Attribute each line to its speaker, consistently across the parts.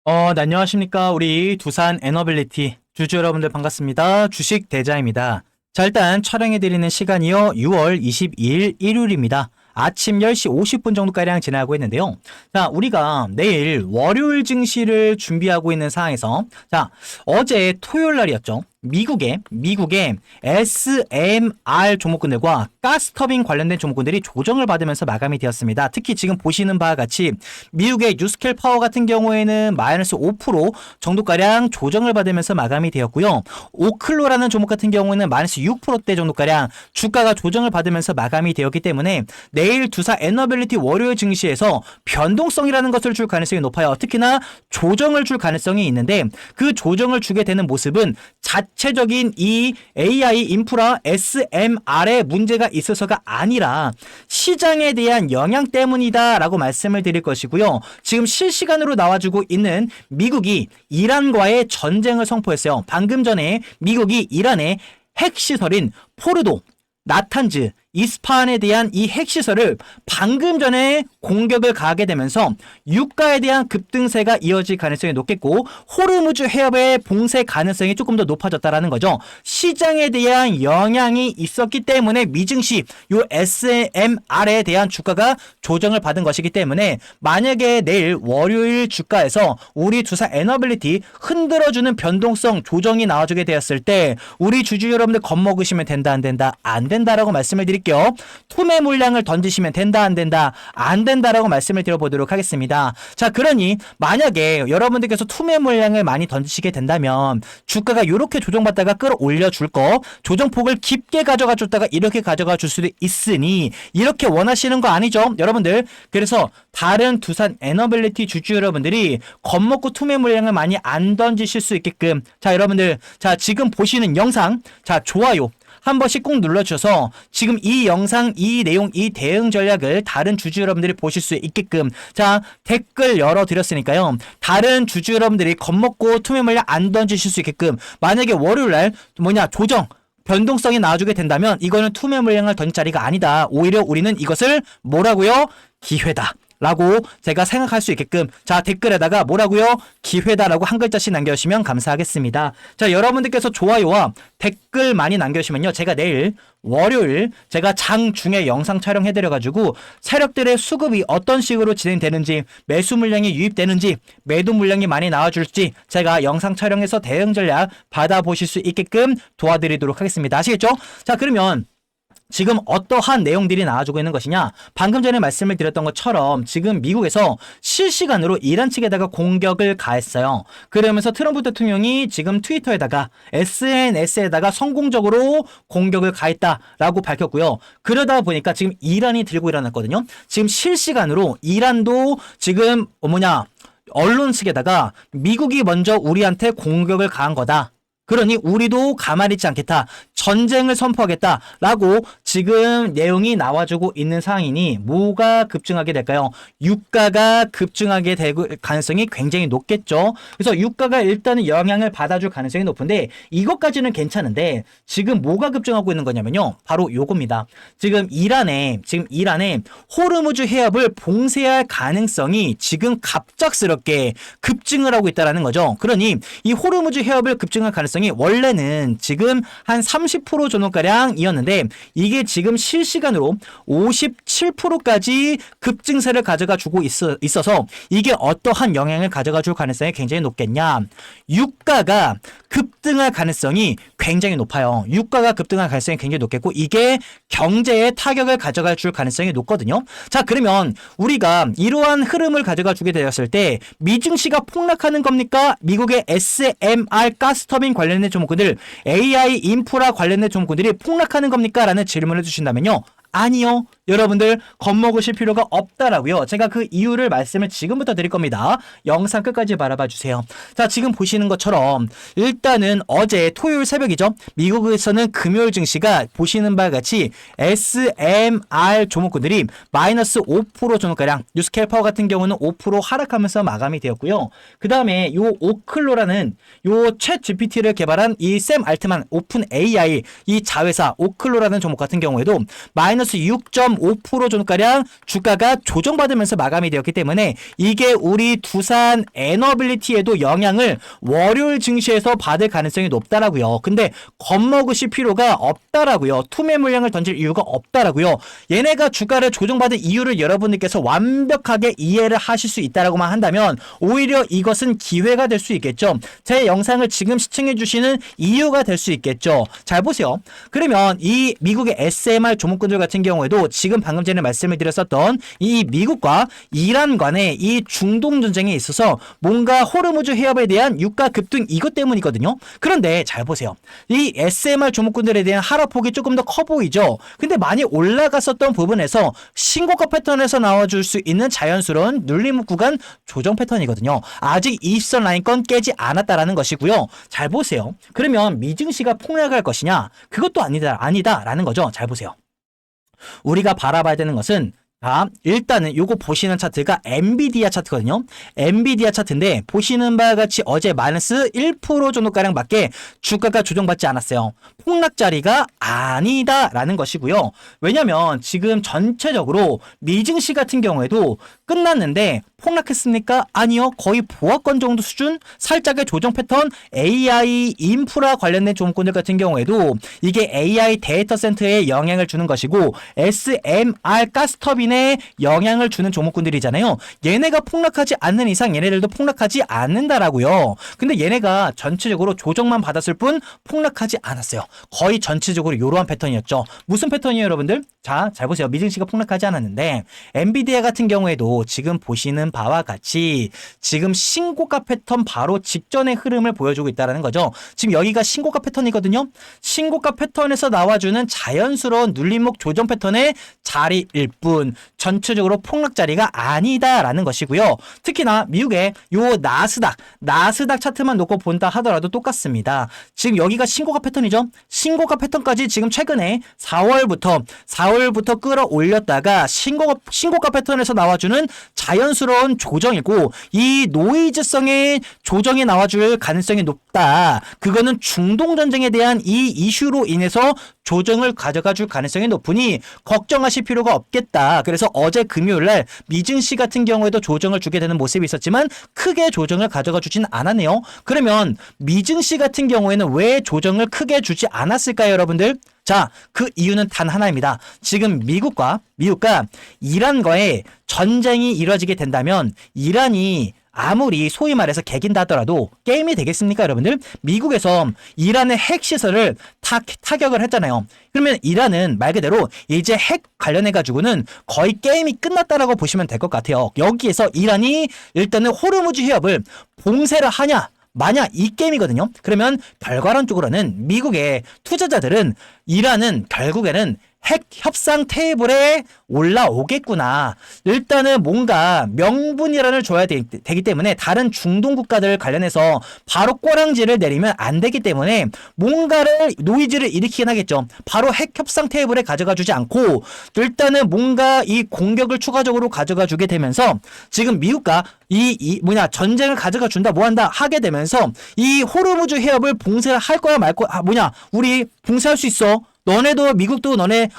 Speaker 1: 네, 안녕하십니까. 우리 두산 에너빌리티 주주 여러분들 반갑습니다. 주식 대자입니다. 자, 일단 촬영해드리는 시간이요. 6월 22일 일요일입니다. 아침 10시 50분 정도가량 지나고 있는데요. 자, 우리가 내일 월요일 증시를 준비하고 있는 상황에서, 자, 어제 토요일 날이었죠. 미국의 SMR 종목군들과 가스터빈 관련된 종목군들이 조정을 받으면서 마감이 되었습니다. 특히 지금 보시는 바와 같이 미국의 뉴스켈 파워 같은 경우에는 마이너스 5% 정도가량 조정을 받으면서 마감이 되었고요. 오클로라는 종목 같은 경우에는 마이너스 6%대 정도가량 주가가 조정을 받으면서 마감이 되었기 때문에 내일 두산 에너빌리티 월요일 증시에서 변동성이라는 것을 줄 가능성이 높아요. 특히나 조정을 줄 가능성이 있는데 그 조정을 주게 되는 모습은 자체적인 이 AI 인프라 SMR에 문제가 있어서가 아니라 시장에 대한 영향 때문이다 라고 말씀을 드릴 것이고요. 지금 실시간으로 나와주고 있는 미국이 이란과의 전쟁을 선포했어요. 방금 전에 미국이 이란의 핵시설인 포르도, 나탄즈, 이스파한에 대한 이 핵시설을 방금 전에 공격을 가하게 되면서 유가에 대한 급등세가 이어질 가능성이 높겠고 호르무즈 해협의 봉쇄 가능성이 조금 더 높아졌다라는 거죠. 시장에 대한 영향이 있었기 때문에 미증시 요 SMR에 대한 주가가 조정을 받은 것이기 때문에 만약에 내일 월요일 주가에서 우리 두산 에너빌리티 흔들어주는 변동성 조정이 나와주게 되었을 때 우리 주주 여러분들 겁먹으시면 된다 안 된다 안 된다라고 말씀을 드릴게요. 투매 물량을 던지시면 된다 안 된다 안 된다라고 말씀을 드려보도록 하겠습니다. 자, 그러니 만약에 여러분들께서 투매 물량을 많이 던지시게 된다면 주가가 이렇게 조정받다가 끌어올려 줄 거 조정폭을 깊게 가져가 줬다가 이렇게 가져가 줄 수도 있으니 이렇게 원하시는 거 아니죠 여러분들. 그래서 다른 두산 에너빌리티 주주 여러분들이 겁먹고 투매 물량을 많이 안 던지실 수 있게끔 자 여러분들 자 지금 보시는 영상 자 좋아요 한 번씩 꼭 눌러주셔서 지금 이 영상, 이 내용, 이 대응 전략을 다른 주주 여러분들이 보실 수 있게끔 자 댓글 열어드렸으니까요. 다른 주주 여러분들이 겁먹고 투매 물량 안 던지실 수 있게끔 만약에 월요일날 조정 변동성이 나와주게 된다면 이거는 투매 물량을 던질 자리가 아니다. 오히려 우리는 이것을 뭐라고요? 기회다. 라고 제가 생각할 수 있게끔 자 댓글에다가 뭐라고요? 기회다라고 한 글자씩 남겨주시면 감사하겠습니다. 자 여러분들께서 좋아요와 댓글 많이 남겨주시면요 제가 내일 월요일 제가 장중에 영상 촬영해드려가지고 세력들의 수급이 어떤 식으로 진행되는지 매수 물량이 유입되는지 매도 물량이 많이 나와줄지 제가 영상 촬영해서 대응 전략 받아보실 수 있게끔 도와드리도록 하겠습니다. 아시겠죠? 자 그러면 지금 어떠한 내용들이 나와주고 있는 것이냐 방금 전에 말씀을 드렸던 것처럼 지금 미국에서 실시간으로 이란 측에다가 공격을 가했어요. 그러면서 트럼프 대통령이 지금 트위터에다가 SNS에다가 성공적으로 공격을 가했다라고 밝혔고요. 그러다 보니까 지금 이란이 들고 일어났거든요. 지금 실시간으로 이란도 지금 언론 측에다가 미국이 먼저 우리한테 공격을 가한 거다. 그러니 우리도 가만히 있지 않겠다. 전쟁을 선포하겠다라고 지금 내용이 나와주고 있는 상황이니 뭐가 급증하게 될까요? 유가가 급증하게 될 가능성이 굉장히 높겠죠. 그래서 유가가 일단은 영향을 받아줄 가능성이 높은데 이것까지는 괜찮은데 지금 뭐가 급증하고 있는 거냐면요. 바로 요겁니다. 지금 이란에 호르무즈 해협을 봉쇄할 가능성이 지금 갑작스럽게 급증을 하고 있다는 거죠. 그러니 이 호르무즈 해협을 급증할 가능성이 원래는 지금 한 30% 정도가량이었는데 이게 지금 실시간으로 57%까지 급증세를 가져가 주고 있어서 이게 어떠한 영향을 가져가 줄 가능성이 굉장히 높겠냐. 유가가 급등할 가능성이 굉장히 높아요. 유가가 급등할 가능성이 굉장히 높겠고 이게 경제에 타격을 가져가 줄 가능성이 높거든요. 자 그러면 우리가 이러한 흐름을 가져가 주게 되었을 때 미증시가 폭락하는 겁니까? 미국의 SMR 가스터빈 관련된 종목들 AI 인프라 관련된 종목들이 폭락하는 겁니까? 라는 질문을 주신다면요. 아니요. 여러분들 겁먹으실 필요가 없다라고요. 제가 그 이유를 말씀을 지금부터 드릴 겁니다. 영상 끝까지 바라봐 주세요. 자, 지금 보시는 것처럼 일단은 어제 토요일 새벽이죠. 미국에서는 금요일 증시가 보시는 바와 같이 SMR 종목군들이 마이너스 5% 정도가량 뉴스켈 파워 같은 경우는 5% 하락하면서 마감이 되었고요. 그 다음에 요 오클로라는 요 챗 GPT를 개발한 이 샘 알트만 오픈 AI 이 자회사 오클로라는 종목 같은 경우에도 마이너스 6.5% 2.5% 정도가량 주가가 조정받으면서 마감이 되었기 때문에 이게 우리 두산 에너빌리티에도 영향을 월요일 증시에서 받을 가능성이 높다라고요. 근데 겁먹으실 필요가 없다라고요. 투매 물량을 던질 이유가 없다라고요. 얘네가 주가를 조정받은 이유를 여러분들께서 완벽하게 이해를 하실 수 있다라고만 한다면 오히려 이것은 기회가 될 수 있겠죠. 제 영상을 지금 시청해 주시는 이유가 될 수 있겠죠. 잘 보세요. 그러면 이 미국의 SMR 조목군들 같은 경우에도 지금 방금 전에 말씀을 드렸었던 이 미국과 이란 간의 이 중동 전쟁에 있어서 뭔가 호르무즈 해협에 대한 유가 급등 이것 때문이거든요. 그런데 잘 보세요. 이 SMR 조목군들에 대한 하락폭이 조금 더 커 보이죠. 근데 많이 올라갔었던 부분에서 신고가 패턴에서 나와줄 수 있는 자연스러운 눌림 구간 조정 패턴이거든요. 아직 20선 라인권 깨지 않았다라는 것이고요. 잘 보세요. 그러면 미증시가 폭락할 것이냐? 그것도 아니다라는 거죠. 잘 보세요. 우리가 바라봐야 되는 것은 일단은 요거 보시는 차트가 엔비디아 차트거든요. 엔비디아 차트인데 보시는 바와 같이 어제 마이너스 1% 정도가량 밖에 주가가 조정받지 않았어요. 폭락 자리가 아니다라는 것이고요. 왜냐면 지금 전체적으로 미증시 같은 경우에도 끝났는데 폭락했습니까? 아니요. 거의 보합권 정도 수준 살짝의 조정 패턴 AI 인프라 관련된 종목군들 같은 경우에도 이게 AI 데이터 센터에 영향을 주는 것이고 SMR 가스터빈에 영향을 주는 종목군들이잖아요. 얘네가 폭락하지 않는 이상 얘네들도 폭락하지 않는다라고요. 근데 얘네가 전체적으로 조정만 받았을 뿐 폭락하지 않았어요. 거의 전체적으로 이러한 패턴이었죠. 무슨 패턴이에요, 여러분들? 자, 잘 보세요. 미증시가 폭락하지 않았는데 엔비디아 같은 경우에도 지금 보시는 바와 같이 지금 신고가 패턴 바로 직전의 흐름을 보여주고 있다는 거죠. 지금 여기가 신고가 패턴이거든요. 신고가 패턴에서 나와주는 자연스러운 눌림목 조정 패턴의 자리일 뿐 전체적으로 폭락 자리가 아니다라는 것이고요. 특히나 미국의 요 나스닥 차트만 놓고 본다 하더라도 똑같습니다. 지금 여기가 신고가 패턴이죠. 신고가 패턴까지 지금 최근에 4월부터 끌어올렸다가 신고가 패턴에서 나와주는 자연스러운 조정이고 이 노이즈성의 조정이 나와줄 가능성이 높다. 그거는 중동 전쟁에 대한 이 이슈로 인해서 조정을 가져가 줄 가능성이 높으니 걱정하실 필요가 없겠다. 그래서 어제 금요일날 미증시 같은 경우에도 조정을 주게 되는 모습이 있었지만 크게 조정을 가져가 주진 않았네요. 그러면 미증시 같은 경우에는 왜 조정을 크게 주지 않았을까요, 여러분들? 자, 그 이유는 단 하나입니다. 지금 미국과 이란과의 전쟁이 이루어지게 된다면 이란이 아무리 소위 말해서 개긴다 하더라도 게임이 되겠습니까, 여러분들? 미국에서 이란의 핵시설을 타격을 했잖아요. 그러면 이란은 말 그대로 이제 핵 관련해가지고는 거의 게임이 끝났다라고 보시면 될 것 같아요. 여기에서 이란이 일단은 호르무즈 해협을 봉쇄를 하냐? 마냐 이 게임이거든요. 그러면 결과론적으로는 미국의 투자자들은 이란은 결국에는 핵 협상 테이블에 올라오겠구나. 일단은 뭔가 명분이란을 줘야 되기 때문에 다른 중동 국가들 관련해서 바로 꼬랑지를 내리면 안 되기 때문에 뭔가를 노이즈를 일으키긴 하겠죠. 바로 핵 협상 테이블에 가져가 주지 않고 일단은 뭔가 이 공격을 추가적으로 가져가 주게 되면서 지금 미국과 전쟁을 가져가 준다 뭐한다 하게 되면서 이 호르무즈 해협을 봉쇄를 할 거야 말 거야 우리 봉쇄할 수 있어. 너네도 미국도 너네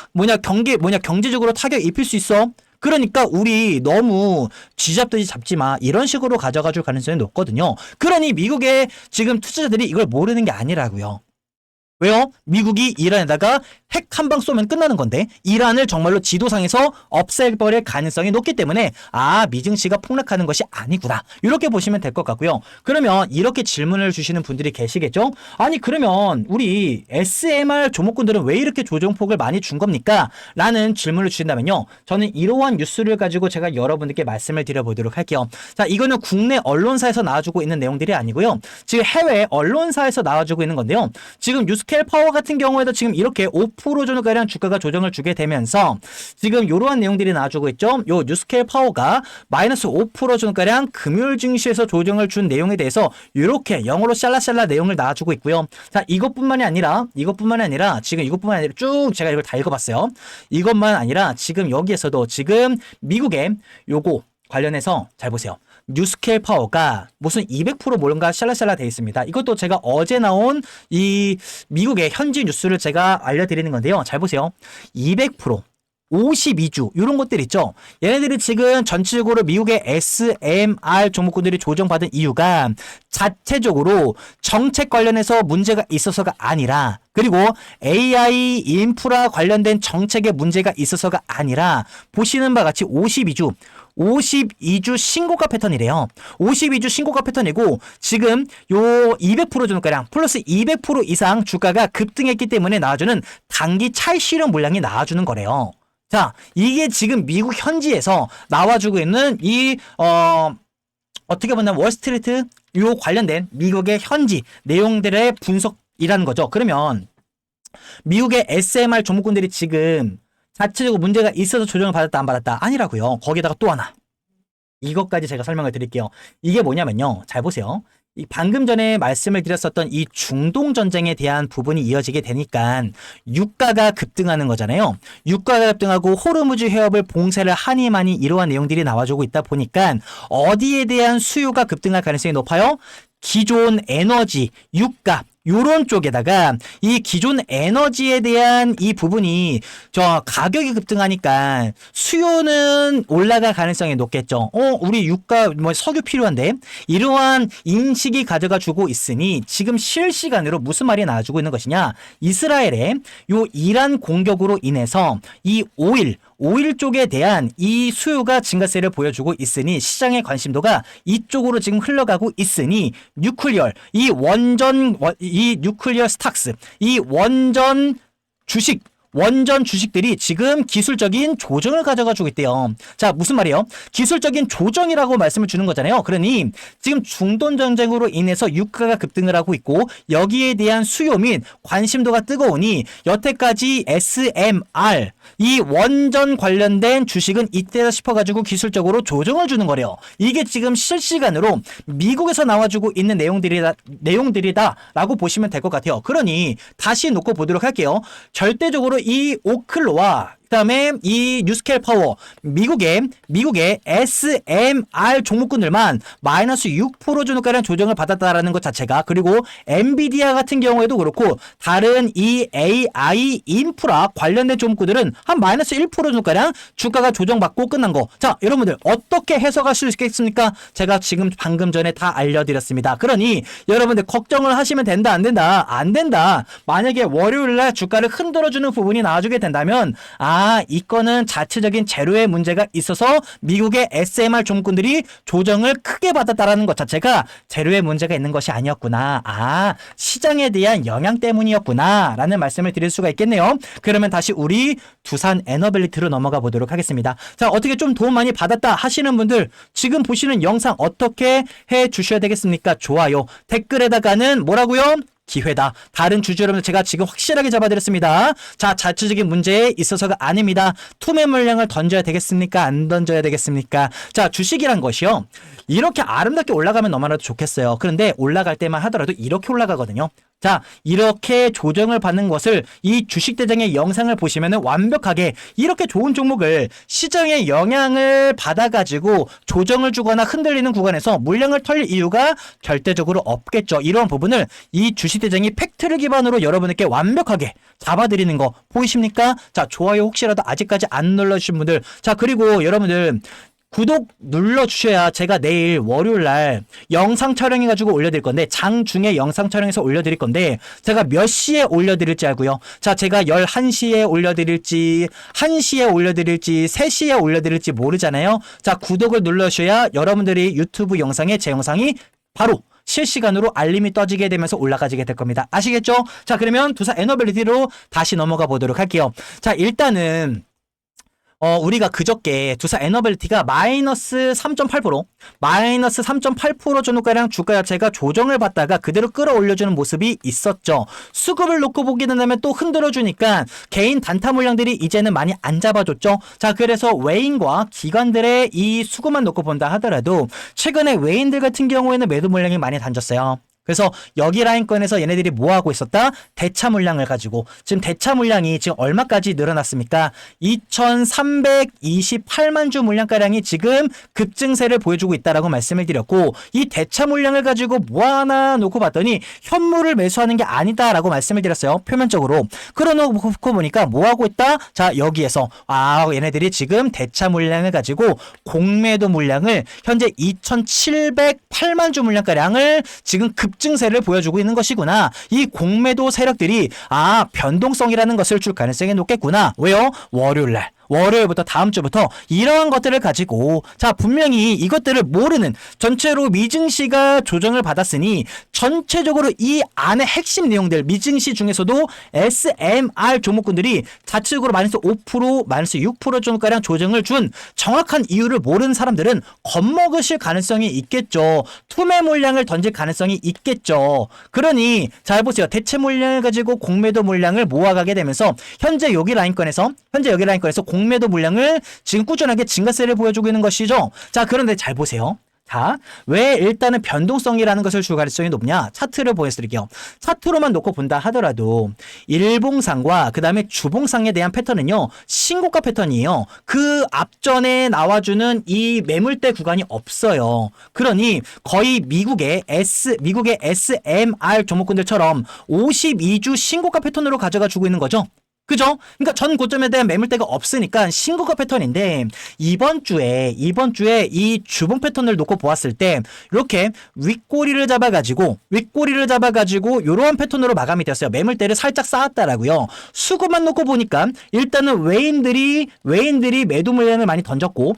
Speaker 1: 경제적으로 타격 입힐 수 있어. 그러니까 우리 너무 쥐잡듯이 잡지 마. 이런 식으로 가져가 줄 가능성이 높거든요. 그러니 미국의 지금 투자자들이 이걸 모르는 게 아니라고요. 왜요? 미국이 이란에다가 핵 한 방 쏘면 끝나는 건데 이란을 정말로 지도상에서 없애버릴 가능성이 높기 때문에 미증시가 폭락하는 것이 아니구나. 이렇게 보시면 될 것 같고요. 그러면 이렇게 질문을 주시는 분들이 계시겠죠? 아니 그러면 우리 SMR 조목군들은 왜 이렇게 조정폭을 많이 준 겁니까? 라는 질문을 주신다면요. 저는 이러한 뉴스를 가지고 제가 여러분들께 말씀을 드려보도록 할게요. 자, 이거는 국내 언론사에서 나와주고 있는 내용들이 아니고요. 지금 해외 언론사에서 나와주고 있는 건데요. 지금 뉴스케일 파워 같은 경우에도 지금 이렇게 5% 정도가량 주가가 조정을 주게 되면서 지금 이러한 내용들이 나와주고 있죠. 요 뉴스케일 파워가 마이너스 5% 정도가량 금요일 증시에서 조정을 준 내용에 대해서 이렇게 영어로 샬라샬라 내용을 나와주고 있고요. 자, 이것뿐만이 아니라 쭉 제가 이걸 다 읽어봤어요. 이것만 아니라 지금 여기에서도 지금 미국의 요거 관련해서 잘 보세요. 뉴스케일 파워가 무슨 200% 뭔가 샬라샬라 돼 있습니다. 이것도 제가 어제 나온 이 미국의 현지 뉴스를 제가 알려드리는 건데요. 잘 보세요. 200% 52주 이런 것들 있죠. 얘네들이 지금 전체적으로 미국의 SMR 종목군들이 조정받은 이유가 자체적으로 정책 관련해서 문제가 있어서가 아니라, 그리고 AI 인프라 관련된 정책에 문제가 있어서가 아니라, 보시는 바와 같이 52주 신고가 패턴이래요. 52주 신고가 패턴이고, 지금 요 200% 정도가량 플러스 200% 이상 주가가 급등했기 때문에 나와주는 단기 차익 실현 물량이 나와주는 거래요. 자, 이게 지금 미국 현지에서 나와주고 있는 어떻게 보면 월스트리트 요 관련된 미국의 현지 내용들의 분석이라는 거죠. 그러면 미국의 SMR 종목군들이 지금 자체적으로 문제가 있어서 조정을 받았다 안 받았다? 아니라고요. 거기다가 또 하나. 이것까지 제가 설명을 드릴게요. 이게 뭐냐면요. 잘 보세요. 이 방금 전에 말씀을 드렸었던 이 중동 전쟁에 대한 부분이 이어지게 되니까 유가가 급등하는 거잖아요. 유가가 급등하고 호르무즈 해협을 봉쇄를 하니 많이 이러한 내용들이 나와주고 있다 보니까 어디에 대한 수요가 급등할 가능성이 높아요? 기존 에너지, 유가 요런 쪽에다가 이 기존 에너지에 대한 이 부분이 가격이 급등하니까 수요는 올라갈 가능성이 높겠죠. 우리 유가 석유 필요한데, 이러한 인식이 가져가 주고 있으니 지금 실시간으로 무슨 말이 나와주고 있는 것이냐? 이스라엘의 요 이란 공격으로 인해서 이 오일 쪽에 대한 이 수요가 증가세를 보여주고 있으니 시장의 관심도가 이쪽으로 지금 흘러가고 있으니 이 뉴클리어 스탁스, 이 원전 주식들이 지금 기술적인 조정을 가져가주고 있대요. 자, 무슨 말이에요? 기술적인 조정이라고 말씀을 주는 거잖아요. 그러니 지금 중동 전쟁으로 인해서 유가가 급등을 하고 있고, 여기에 대한 수요 및 관심도가 뜨거우니 여태까지 SMR 이 원전 관련된 주식은 이때다 싶어가지고 기술적으로 조정을 주는 거래요. 이게 지금 실시간으로 미국에서 나와주고 있는 내용들이다라고 보시면 될 것 같아요. 그러니 다시 놓고 보도록 할게요. 절대적으로 이 오클로와 그다음에 이 뉴스케일 파워, 미국의 SMR 종목군들만 마이너스 6% 정도가량 조정을 받았다라는 것 자체가, 그리고 엔비디아 같은 경우에도 그렇고 다른 이 AI 인프라 관련된 종목군들은 한 마이너스 1% 정도가량 주가가 조정받고 끝난 거. 자, 여러분들 어떻게 해석할 수 있겠습니까? 제가 지금 방금 전에 다 알려드렸습니다. 그러니 여러분들 걱정을 하시면 된다 안 된다? 안 된다. 만약에 월요일날 주가를 흔들어주는 부분이 나와주게 된다면 이거는 자체적인 재료의 문제가 있어서 미국의 SMR 종목군들이 조정을 크게 받았다라는 것 자체가 재료의 문제가 있는 것이 아니었구나. 시장에 대한 영향 때문이었구나 라는 말씀을 드릴 수가 있겠네요. 그러면 다시 우리 두산 에너빌리티로 넘어가 보도록 하겠습니다. 자, 어떻게 좀 도움 많이 받았다 하시는 분들 지금 보시는 영상 어떻게 해 주셔야 되겠습니까? 좋아요. 댓글에다가는 뭐라고요? 기회다. 다른 주주 여러분들 제가 지금 확실하게 잡아드렸습니다. 자, 자체적인 문제에 있어서가 아닙니다. 투매 물량을 던져야 되겠습니까? 안 던져야 되겠습니까? 자, 주식이란 것이요. 이렇게 아름답게 올라가면 너무나도 좋겠어요. 그런데 올라갈 때만 하더라도 이렇게 올라가거든요. 자, 이렇게 조정을 받는 것을 이 주식대장의 영상을 보시면은 완벽하게 이렇게 좋은 종목을 시장의 영향을 받아가지고 조정을 주거나 흔들리는 구간에서 물량을 털릴 이유가 절대적으로 없겠죠. 이런 부분을 이 주식대장이 팩트를 기반으로 여러분에게 완벽하게 잡아드리는 거 보이십니까? 자, 좋아요 혹시라도 아직까지 안 눌러주신 분들, 자, 그리고 여러분들 구독 눌러주셔야 제가 내일 월요일날 영상 촬영해가지고 올려드릴 건데, 장중에 영상 촬영해서 올려드릴 건데 제가 몇 시에 올려드릴지 알고요. 자, 제가 11시에 올려드릴지 1시에 올려드릴지 3시에 올려드릴지 모르잖아요. 자, 구독을 눌러주셔야 여러분들이 유튜브 영상에 제 영상이 바로 실시간으로 알림이 떠지게 되면서 올라가지게 될 겁니다. 아시겠죠? 자, 그러면 두산 에너빌리티로 다시 넘어가 보도록 할게요. 자, 일단은 우리가 그저께 두산 에너빌리티가 마이너스 3.8% 정도가량 주가 자체가 조정을 받다가 그대로 끌어올려주는 모습이 있었죠. 수급을 놓고 보게 된다면 또 흔들어주니까 개인 단타 물량들이 이제는 많이 안 잡아줬죠. 자, 그래서 외인과 기관들의 이 수급만 놓고 본다 하더라도 최근에 외인들 같은 경우에는 매도 물량이 많이 던졌어요. 그래서 여기 라인권에서 얘네들이 뭐 하고 있었다? 대차 물량을 가지고 지금 대차 물량이 지금 얼마까지 늘어났습니까? 2,328만 주 물량가량이 지금 급증세를 보여주고 있다라고 말씀을 드렸고 이 대차 물량을 가지고 뭐 하나 놓고 봤더니 현물을 매수하는 게 아니다라고 말씀을 드렸어요. 표면적으로. 그러놓고 보니까 뭐 하고 있다? 자, 여기에서 얘네들이 지금 대차 물량을 가지고 공매도 물량을 현재 2,708만 주 물량가량을 지금 급증세를 보여주고 있는 것이구나. 이 공매도 세력들이 변동성이라는 것을 줄 가능성이 높겠구나. 왜요? 월요일부터 다음 주부터 이러한 것들을 가지고 자 분명히 이것들을 모르는 전체로 미증시가 조정을 받았으니 전체적으로 이 안에 핵심 내용들 미증시 중에서도 SMR 종목군들이 좌측으로 마이너스 5% 마이너스 6% 정도가량 조정을 준 정확한 이유를 모르는 사람들은 겁먹으실 가능성이 있겠죠. 투매 물량을 던질 가능성이 있겠죠. 그러니 잘 보세요. 대체 물량을 가지고 공매도 물량을 모아가게 되면서 현재 여기 라인권에서 공매도 물량을 지금 꾸준하게 증가세를 보여주고 있는 것이죠. 자, 그런데 잘 보세요. 자, 왜 일단은 변동성이라는 것을 줄 가능성이 높냐? 차트를 보여드릴게요. 차트로만 놓고 본다 하더라도 일봉상과 그 다음에 주봉상에 대한 패턴은요. 신고가 패턴이에요. 그 앞전에 나와주는 이 매물대 구간이 없어요. 그러니 거의 미국의 SMR 종목군들처럼 52주 신고가 패턴으로 가져가 주고 있는 거죠. 그죠? 그러니까 전 고점에 대한 매물대가 없으니까 신고가 패턴인데 이번 주에 이 주봉 패턴을 놓고 보았을 때 이렇게 윗꼬리를 잡아가지고 이러한 패턴으로 마감이 되었어요. 매물대를 살짝 쌓았다라고요. 수급만 놓고 보니까 일단은 외인들이 매도 물량을 많이 던졌고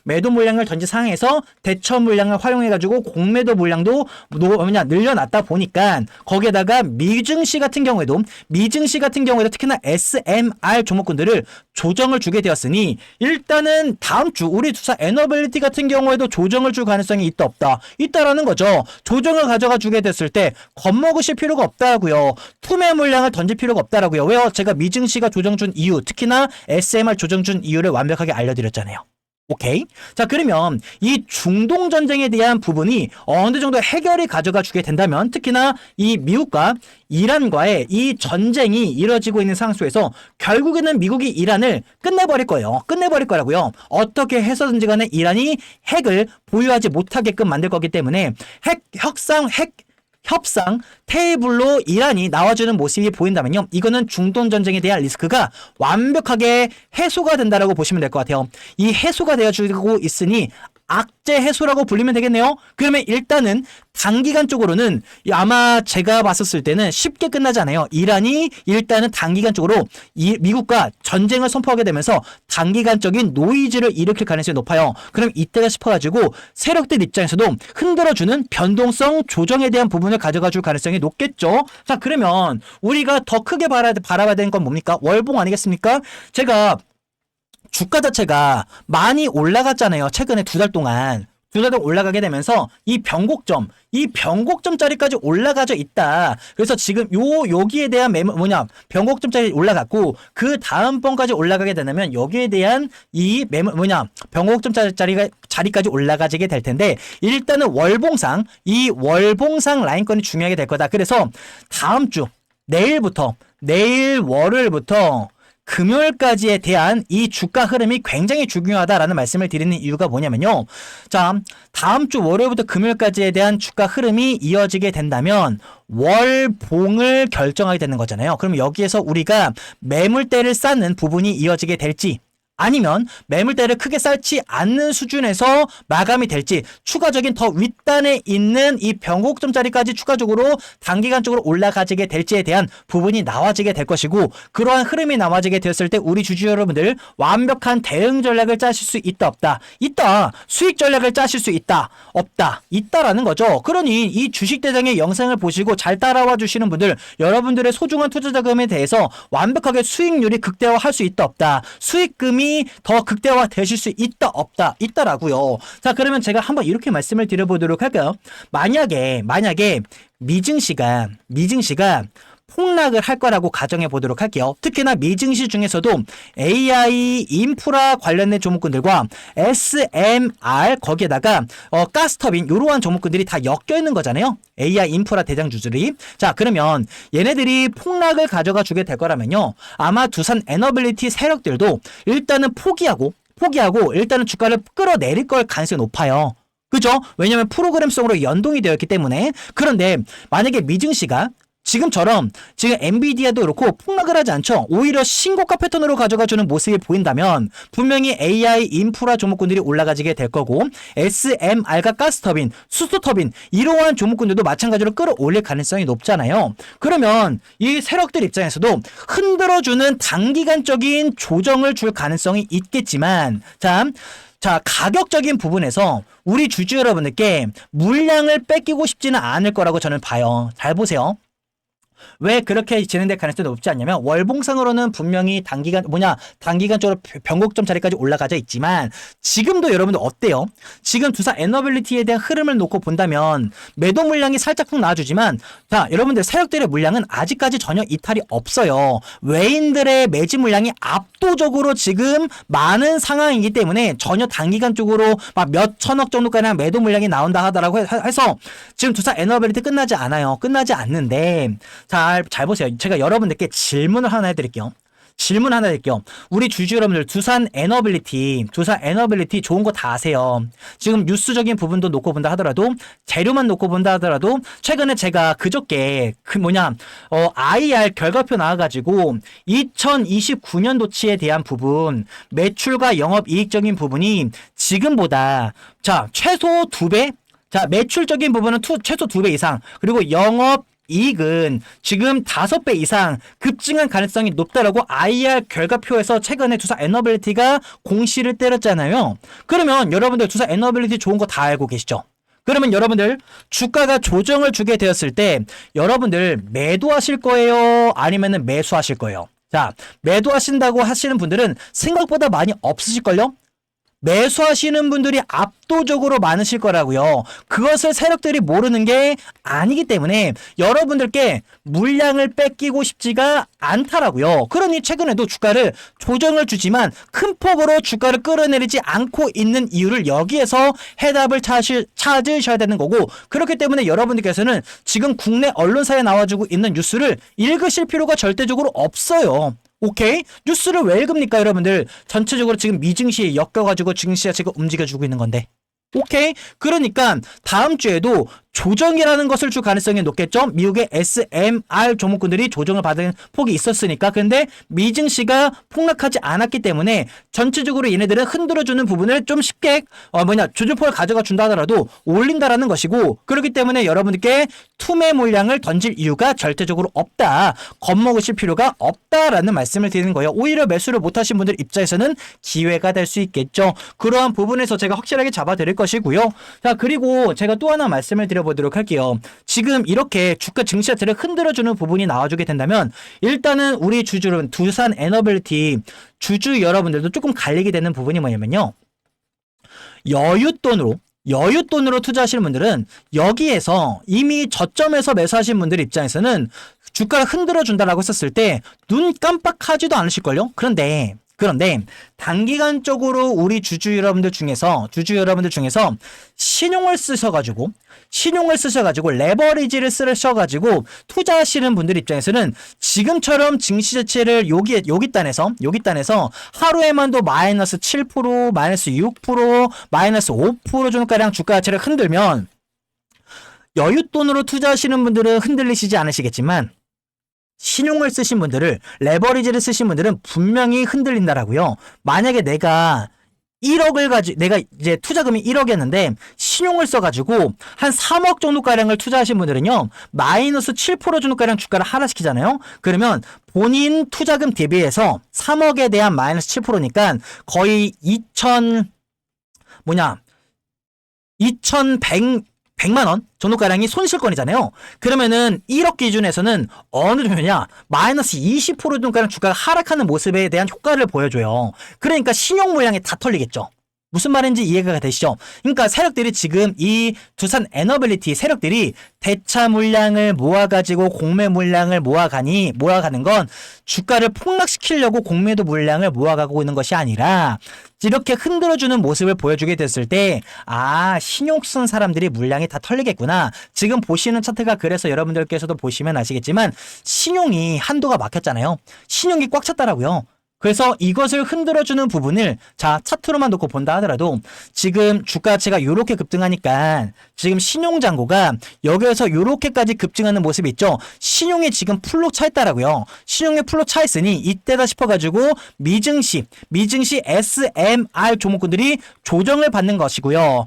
Speaker 1: 매도 물량을 던진 상황에서 대처 물량을 활용해가지고 공매도 물량도 늘려놨다 보니까 거기에다가 미증시 같은 경우에도 특히나 SMR 종목군들을 조정을 주게 되었으니 일단은 다음 주 우리 투자 에너빌리티 같은 경우에도 조정을 줄 가능성이 있다 없다? 있다라는 거죠. 조정을 가져가 주게 됐을 때 겁먹으실 필요가 없다고요. 투매 물량을 던질 필요가 없다라고요. 왜요? 제가 미증시가 조정 준 이유, 특히나 SMR 조정 준 이유를 완벽하게 알려드렸잖아요. 오케이. 자, 그러면 이 중동 전쟁에 대한 부분이 어느 정도 해결이 가져가 주게 된다면 특히나 이 미국과 이란과의 이 전쟁이 이뤄지고 있는 상황 속에서 결국에는 미국이 이란을 끝내버릴 거라고요. 어떻게 해서든지 간에 이란이 핵을 보유하지 못하게끔 만들 거기 때문에 협상 테이블로 이란이 나와주는 모습이 보인다면요. 이거는 중동 전쟁에 대한 리스크가 완벽하게 해소가 된다라고 보시면 될 것 같아요. 이 해소가 되어주고 있으니 악재 해소라고 불리면 되겠네요. 그러면 일단은 단기간적으로는 아마 제가 봤었을 때는 쉽게 끝나지 않아요. 이란이 일단은 단기간적으로 미국과 전쟁을 선포하게 되면서 단기간적인 노이즈를 일으킬 가능성이 높아요. 그럼 이때가 싶어가지고 세력들 입장에서도 흔들어주는 변동성 조정에 대한 부분을 가져가 줄 가능성이 높겠죠. 자, 그러면 우리가 더 크게 바라봐야 되는 건 뭡니까? 월봉 아니겠습니까? 제가 주가 자체가 많이 올라갔잖아요. 최근에 두 달 동안 올라가게 되면서 이 변곡점짜리까지 올라가져 있다. 그래서 지금 여기에 대한 변곡점짜리 올라갔고 그 다음번까지 올라가게 되면 여기에 대한 이 변곡점짜리까지 올라가지게 될 텐데 일단은 월봉상 라인권이 중요하게 될 거다. 그래서 다음 주 내일 월요일부터 금요일까지에 대한 이 주가 흐름이 굉장히 중요하다라는 말씀을 드리는 이유가 뭐냐면요. 자, 다음 주 월요일부터 금요일까지에 대한 주가 흐름이 이어지게 된다면 월봉을 결정하게 되는 거잖아요. 그럼 여기에서 우리가 매물대를 쌓는 부분이 이어지게 될지 아니면 매물대를 크게 쌓지 않는 수준에서 마감이 될지 추가적인 더 윗단에 있는 이 변곡점짜리까지 추가적으로 단기간적으로 올라가지게 될지에 대한 부분이 나와지게 될 것이고 그러한 흐름이 나와지게 되었을 때 우리 주주 여러분들 완벽한 대응 전략을 짜실 수 있다 없다? 있다. 수익 전략을 짜실 수 있다 없다? 있다라는 거죠. 그러니 이 주식대장의 영상을 보시고 잘 따라와 주시는 분들 여러분들의 소중한 투자 자금에 대해서 완벽하게 수익률이 극대화할 수 있다 없다? 수익금이 더 극대화 되실 수 있다 없다? 있다라고요. 자, 그러면 제가 한번 이렇게 말씀을 드려보도록 할까요? 만약에 미증시가 폭락을 할 거라고 가정해 보도록 할게요. 특히나 미증시 중에서도 AI 인프라 관련된 종목군들과 SMR 거기에다가 가스터빈 이러한 종목군들이 다 엮여 있는 거잖아요. AI 인프라 대장주들이. 자, 그러면 얘네들이 폭락을 가져가 주게 될 거라면요. 아마 두산 에너빌리티 세력들도 일단은 포기하고 일단은 주가를 끌어내릴 걸 가능성이 높아요. 그죠? 왜냐면 프로그램성으로 연동이 되어 있기 때문에. 그런데 만약에 미증시가 지금처럼 지금 엔비디아도 그렇고 폭락을 하지 않죠. 오히려 신고가 패턴으로 가져가주는 모습이 보인다면 분명히 AI 인프라 종목군들이 올라가지게 될 거고 SMR과 가스터빈, 수소터빈 이러한 종목군들도 마찬가지로 끌어올릴 가능성이 높잖아요. 그러면 이 세력들 입장에서도 흔들어주는 단기간적인 조정을 줄 가능성이 있겠지만 자, 가격적인 부분에서 우리 주주 여러분들께 물량을 뺏기고 싶지는 않을 거라고 저는 봐요. 잘 보세요. 왜 그렇게 진행될 가능성이 높지 않냐면 월봉상으로는 분명히 단기간적으로 변곡점 자리까지 올라가져 있지만 지금도 여러분들 어때요? 지금 두산 에너빌리티에 대한 흐름을 놓고 본다면 매도 물량이 살짝쿵 나와주지만 자, 여러분들 세력들의 물량은 아직까지 전혀 이탈이 없어요. 외인들의 매집 물량이 압도적으로 지금 많은 상황이기 때문에 전혀 단기간적으로 막 몇 천억 정도까지 매도 물량이 나온다 하더라고 해서 지금 두산 에너빌리티 끝나지 않아요. 끝나지 않는데 잘 보세요. 제가 여러분들께 질문을 하나 해드릴게요. 우리 주주 여러분들 두산 에너빌리티 좋은 거 다 아세요. 지금 뉴스적인 부분도 놓고 본다 하더라도 재료만 놓고 본다 하더라도 최근에 제가 그저께 IR 결과표 나와가지고 2029년도치에 대한 부분 매출과 영업이익적인 부분이 지금보다 최소 2배 매출적인 부분은 최소 2배 이상 그리고 영업 이익은 지금 5배 이상 급증한 가능성이 높다라고 IR 결과표에서 최근에 두산 에너빌리티가 공시를 때렸잖아요. 그러면 여러분들 두산 에너빌리티 좋은 거 다 알고 계시죠? 그러면 여러분들 주가가 조정을 주게 되었을 때 여러분들 매도하실 거예요? 아니면은 매수하실 거예요? 자, 매도하신다고 하시는 분들은 생각보다 많이 없으실걸요? 매수하시는 분들이 압도적으로 많으실 거라고요. 그것을 세력들이 모르는 게 아니기 때문에 여러분들께 물량을 뺏기고 싶지가 않다라고요. 그러니 최근에도 주가를 조정을 주지만 큰 폭으로 주가를 끌어내리지 않고 있는 이유를 여기에서 해답을 찾으셔야 되는 거고 그렇기 때문에 여러분들께서는 지금 국내 언론사에 나와주고 있는 뉴스를 읽으실 필요가 절대적으로 없어요. 오케이? 뉴스를 왜 읽습니까, 여러분들? 전체적으로 지금 미증시에 엮여가지고 증시가 지금 움직여주고 있는 건데. 오케이? 그러니까 다음 주에도 조정이라는 것을 줄 가능성이 높겠죠. 미국의 SMR 종목군들이 조정을 받은 폭이 있었으니까. 근데 미증시가 폭락하지 않았기 때문에 전체적으로 얘네들은 흔들어주는 부분을 좀 쉽게 조정폭을 가져가 준다 하더라도 올린다라는 것이고 그렇기 때문에 여러분들께 투매 물량을 던질 이유가 절대적으로 없다. 겁먹으실 필요가 없다라는 말씀을 드리는 거예요. 오히려 매수를 못하신 분들 입장에서는 기회가 될 수 있겠죠. 그러한 부분에서 제가 확실하게 잡아드릴 것이고요. 자, 그리고 제가 또 하나 말씀을 드려보도록 할게요. 지금 이렇게 주가 증시 자체를 흔들어주는 부분이 나와주게 된다면 일단은 우리 주주는 두산 에너빌리티 주주 여러분들도 조금 갈리게 되는 부분이 뭐냐면요. 여윳돈으로 투자하시는 분들은 여기에서 이미 저점에서 매수하신 분들 입장에서는 주가를 흔들어 준다라고 했었을 때 눈 깜빡하지도 않으실걸요? 그런데 단기간적으로 우리 주주 여러분들 중에서 신용을 쓰셔가지고 레버리지를 쓰셔가지고 투자하시는 분들 입장에서는 지금처럼 증시 자체를 여기 단에서 하루에만도 마이너스 7%, 마이너스 6%, 마이너스 5% 정도가량 주가 자체를 흔들면 여윳돈으로 투자하시는 분들은 흔들리시지 않으시겠지만 신용을 쓰신 분들을 레버리지를 쓰신 분들은 분명히 흔들린다라고요. 만약에 내가 이제 투자금이 1억이었는데 신용을 써가지고 한 3억 정도가량을 투자하신 분들은요 마이너스 7% 정도가량 주가를 하락시키잖아요. 그러면 본인 투자금 대비해서 3억에 대한 마이너스 7%니까 거의 2,100만 원 정도가량이 손실권이잖아요. 그러면은 1억 기준에서는 어느 정도냐? 마이너스 20% 정도가량 주가가 하락하는 모습에 대한 효과를 보여줘요. 그러니까 신용 물량이 다 털리겠죠. 무슨 말인지 이해가 되시죠? 그러니까 세력들이 지금 이 두산 에너빌리티 세력들이 대차 물량을 모아가지고 공매 물량을 모아가는 건 주가를 폭락시키려고 공매도 물량을 모아가고 있는 것이 아니라 이렇게 흔들어주는 모습을 보여주게 됐을 때, 신용 쓴 사람들이 물량이 다 털리겠구나. 지금 보시는 차트가 그래서 여러분들께서도 보시면 아시겠지만 신용이 한도가 막혔잖아요. 신용이 꽉 찼다라고요. 그래서 이것을 흔들어주는 부분을 차트로만 놓고 본다 하더라도 지금 주가 자체가 요렇게 급등하니까 지금 신용잔고가 여기에서 요렇게까지 급증하는 모습이 있죠. 신용이 지금 풀로 차 있다라고요. 신용이 풀로 차 있으니 이때다 싶어가지고 미증시 SMR 종목군들이 조정을 받는 것이고요.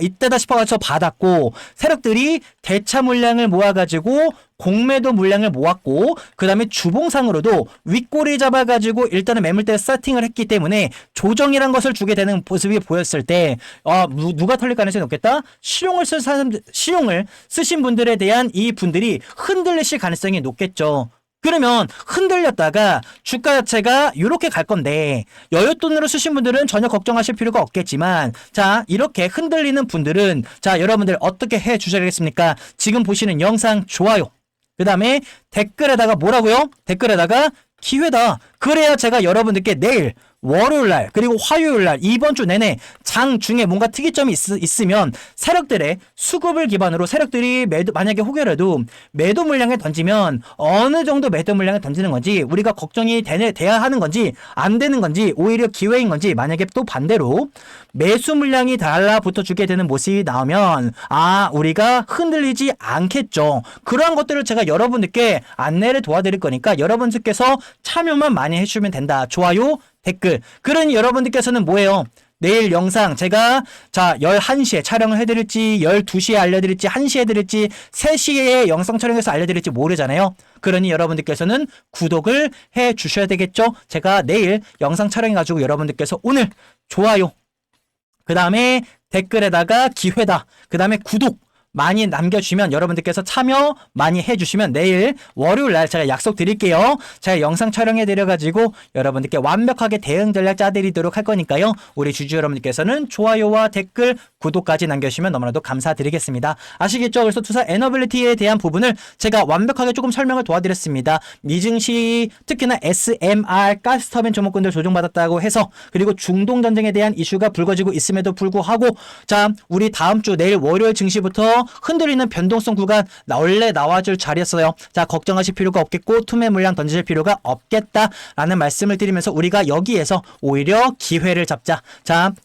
Speaker 1: 이때다 싶어가지고 받았고 세력들이 대차 물량을 모아가지고 공매도 물량을 모았고 그 다음에 주봉상으로도 윗꼬리 잡아가지고 일단은 매물대 세팅을 했기 때문에 조정이란 것을 주게 되는 모습이 보였을 때 누가 털릴 가능성이 높겠다? 실용을 쓰신 분들에 대한 이 분들이 흔들리실 가능성이 높겠죠. 그러면 흔들렸다가 주가 자체가 이렇게 갈 건데 여윳돈으로 쓰신 분들은 전혀 걱정하실 필요가 없겠지만 이렇게 흔들리는 분들은 여러분들 어떻게 해 주셔야겠습니까? 지금 보시는 영상 좋아요. 그 다음에 댓글에다가 뭐라고요? 댓글에다가 기회다. 그래야 제가 여러분들께 내일 월요일날 그리고 화요일날 이번 주 내내 장 중에 뭔가 특이점이 있으면 세력들의 수급을 기반으로 세력들이 만약에 혹여라도 매도 물량을 던지면 어느 정도 매도 물량을 던지는 건지 우리가 걱정이 돼야 하는 건지 안 되는 건지 오히려 기회인 건지 만약에 또 반대로 매수 물량이 달라붙어 주게 되는 모습이 나오면 우리가 흔들리지 않겠죠. 그러한 것들을 제가 여러분들께 안내를 도와드릴 거니까 여러분들께서 참여만 많이 해주시면 된다. 좋아요 댓글. 그러니 여러분들께서는 뭐예요? 내일 영상 제가 11시에 촬영을 해드릴지 12시에 알려드릴지 1시에 해드릴지 3시에 영상 촬영해서 알려드릴지 모르잖아요. 그러니 여러분들께서는 구독을 해 주셔야 되겠죠. 제가 내일 영상 촬영해가지고 여러분들께서 오늘 좋아요 그 다음에 댓글에다가 기회다 그 다음에 구독 많이 남겨주시면 여러분들께서 참여 많이 해주시면 내일 월요일날 제가 약속 드릴게요. 제가 영상 촬영해드려가지고 여러분들께 완벽하게 대응 전략 짜드리도록 할 거니까요. 우리 주주 여러분들께서는 좋아요와 댓글, 구독까지 남겨주시면 너무나도 감사드리겠습니다. 아시겠죠? 그래서 투자 에너빌리티에 대한 부분을 제가 완벽하게 조금 설명을 도와드렸습니다. 미증시 특히나 SMR 가스터빈 종목군들 조정받았다고 해서 그리고 중동전쟁에 대한 이슈가 불거지고 있음에도 불구하고 우리 다음 주 내일 월요일 증시부터 흔들리는 변동성 구간 원래 나와줄 자리였어요. 걱정하실 필요가 없겠고 투매 물량 던질 필요가 없겠다라는 말씀을 드리면서 우리가 여기에서 오히려 기회를 잡자.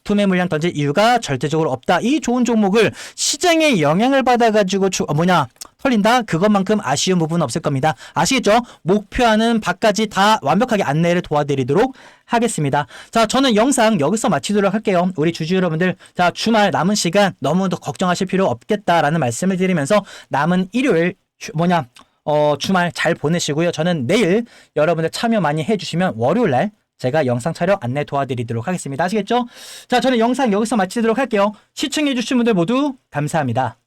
Speaker 1: 투매 물량 던질 이유가 절대적으로 없다. 이 좋은 종목을 시장에 영향을 받아가지고 털린다? 그것만큼 아쉬운 부분은 없을 겁니다. 아시겠죠? 목표하는 바까지 다 완벽하게 안내를 도와드리도록 하겠습니다. 저는 영상 여기서 마치도록 할게요. 우리 주주 여러분들, 주말 남은 시간 너무 더 걱정하실 필요 없겠다라는 말씀을 드리면서 남은 일요일 주말 잘 보내시고요. 저는 내일 여러분들 참여 많이 해주시면 월요일날 제가 영상 촬영 안내 도와드리도록 하겠습니다. 아시겠죠? 저는 영상 여기서 마치도록 할게요. 시청해주신 분들 모두 감사합니다.